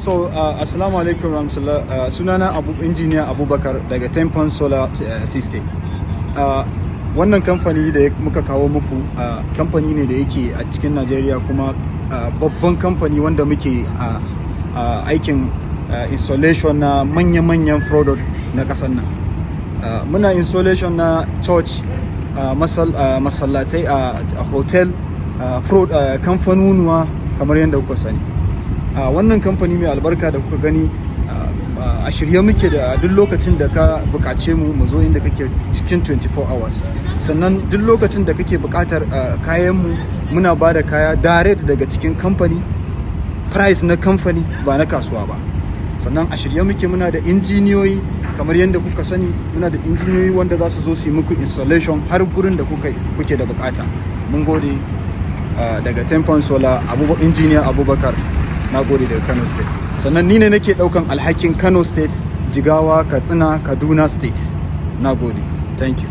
Assalamu alaikum rahmatullah. Sunana Engineer Abubakar daga Tanfon Solar System. Wannan kamfani da muka kawo muku kamfani ne da yake a cikin Najeriya, kuma babban kamfani wanda muke aikin installation na manya-manyan product na ƙasar nan. Muna installation na church, masallatai, a hotel, kamfanunuwa kamar yadda kuka sani. Wannan kamfani mai albarka da kuka gani a shirye muke da duk lokacin da ka buƙace mu zo inda kake cikin 24 hours. Sannan duk lokacin da kake buƙatar kayan mu, muna ba da kaya direct daga cikin kamfani, price na kamfani ba na kasuwa ba. Sannan a shirye muke, muna da injiniyoyi kamar yadda kuka sani, muna da injiniyoyi wanda za su zo su yi muku installation har gurin da kuke da buƙata. Mun gode daga Tanfon Solar, Engineer Abubakar. Na gode daga Kano State. Sannan ni ne nake daukan alhakin Kano State, Jigawa, Katsina, Kaduna State. Na gode. Thank you.